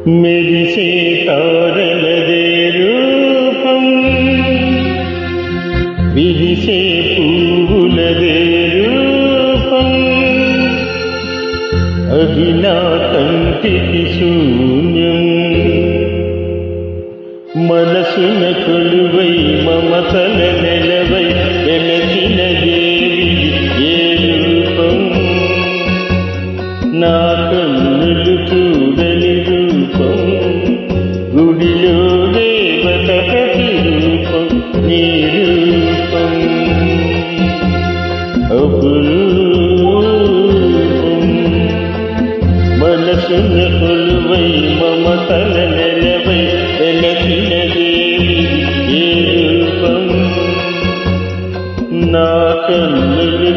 మెరిసే తారలదే రూపం, విరిసే పువ్వులదే రూపం, అది నా కంటికి శూన్యం. మనసున కొలువై మమతల నెలవై వెలసిన దేవి ఏ రూపం, నా కన్నులు చూడని రూపం, గుడిలో దేవత ప్రతి రూపం నీ రూపం అపురూపం. మనసున కొలువై మమతల నెలవై వెలసిన దేవి ఏ రూపం, నా కన్నులు